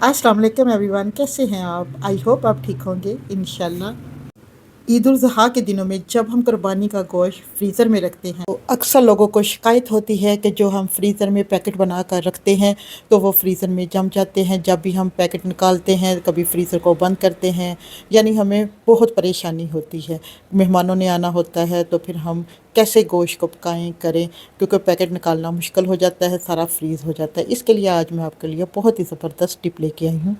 अस्सलाम वालेकुम एवरीवन, कैसे हैं आप? आई होप आप ठीक होंगे इंशाल्लाह। ईद उल ज़ुहा के दिनों में जब हम कुर्बानी का गोश्त फ्रीज़र में रखते हैं तो अक्सर लोगों को शिकायत होती है कि जो हम फ्रीज़र में पैकेट बना कर रखते हैं तो वो फ्रीज़र में जम जाते हैं। जब भी हम पैकेट निकालते हैं, कभी फ्रीज़र को बंद करते हैं, यानी हमें बहुत परेशानी होती है। मेहमानों ने आना होता है तो फिर हम कैसे गोश्त को पकाएं करें, क्योंकि पैकेट निकालना मुश्किल हो जाता है, सारा फ्रीज़ हो जाता है। इसके लिए आज मैं आपके लिए बहुत ही ज़बरदस्त टिप लेके आई हूँ।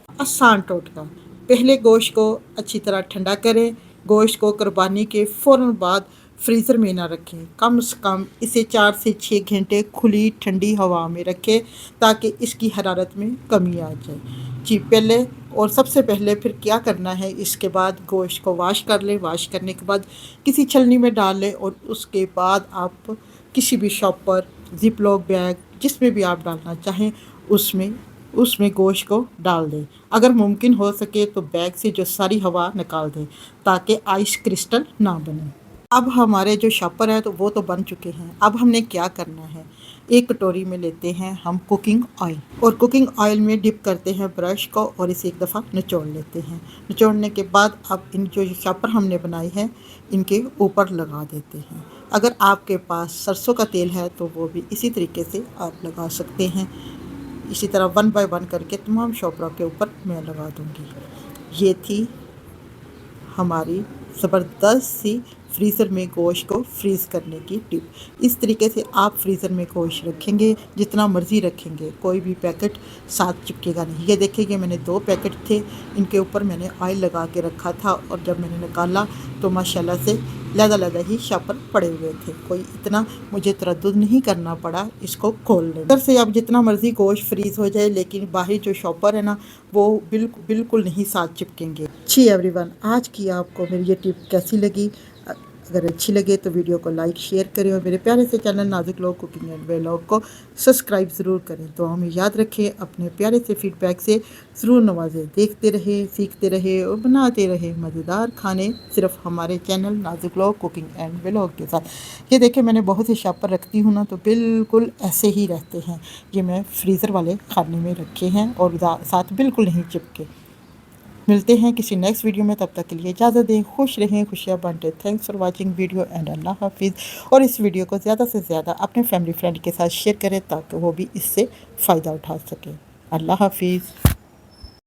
आसान टोटका। पहले गोश्त को अच्छी तरह ठंडा करें। गोश्त को कुर्बानी के फ़ौरन बाद फ्रीज़र में ना रखें। कम से कम इसे 4 से 6 घंटे खुली ठंडी हवा में रखें ताकि इसकी हरारत में कमी आ जाए। जी, पहले और सबसे पहले फिर क्या करना है, इसके बाद गोश्त को वॉश कर लें। वॉश करने के बाद किसी छलनी में डाल लें और उसके बाद आप किसी भी शॉप पर ज़िप-लॉक बैग जिसमें भी आप डालना चाहें उसमें उसमें गोश्त को डाल दें। अगर मुमकिन हो सके तो बैग से जो सारी हवा निकाल दें ताकि आइस क्रिस्टल ना बने। अब हमारे जो शॉपर है तो वो तो बन चुके हैं। अब हमने क्या करना है, एक कटोरी में लेते हैं हम कुकिंग ऑयल और कुकिंग ऑयल में डिप करते हैं ब्रश को और इसे एक दफ़ा निचोड़ लेते हैं। निचोड़ने के बाद अब इन जो शॉपर हमने बनाई है इनके ऊपर लगा देते हैं। अगर आपके पास सरसों का तेल है तो वो भी इसी तरीके से आप लगा सकते हैं। इसी तरह 1 बाय 1 करके तमाम शॉपरों के ऊपर मैं लगा दूँगी। ये थी हमारी ज़बरदस्त सी फ्रीज़र में गोश्त को फ्रीज़ करने की टिप। इस तरीके से आप फ्रीज़र में गोश्त रखेंगे, जितना मर्ज़ी रखेंगे, कोई भी पैकेट साथ चिपकेगा नहीं। ये देखिए मैंने 2 पैकेट थे, इनके ऊपर मैंने ऑयल लगा के रखा था और जब मैंने निकाला तो माशाल्लाह से लहदा-लहदा ही शॉपर पड़े हुए थे। कोई इतना मुझे तरद्दुद नहीं करना पड़ा इसको खोलने में। अंदर से अब जितना मर्ज़ी गोश्त फ्रीज़ हो जाए लेकिन बाहरी जो शॉपर है ना वो बिल्कुल नहीं साथ चिपकेंगे। जी एवरीवन, आज की आपको मेरी ये टिप कैसी लगी? अगर अच्छी लगे तो वीडियो को लाइक शेयर करें और मेरे प्यारे से चैनल नाजुक लोग कुकिंग एंड व्लॉग को सब्सक्राइब ज़रूर करें। तो हमें याद रखें, अपने प्यारे से फीडबैक से ज़रूर नवाजें। देखते रहे, सीखते रहे और बनाते रहे मज़ेदार खाने सिर्फ हमारे चैनल नाजुक लोग कुकिंग एंड व्लॉग के साथ। ये देखें मैंने बहुत से शॉपर रखती हूँ ना तो बिल्कुल ऐसे ही रहते हैं। ये मैं फ्रीज़र वाले खाने में रखे हैं और साथ बिल्कुल नहीं चिपके। मिलते हैं किसी नेक्स्ट वीडियो में, तब तक के लिए इजाज़त दें। खुश रहें, खुशियाँ बांटें। Thanks for watching video and अल्लाह हाफिज़। और इस वीडियो को ज़्यादा से ज़्यादा अपने फैमिली फ्रेंड के साथ शेयर करें ताकि वो भी इससे फ़ायदा उठा सकें। अल्लाह हाफिज़।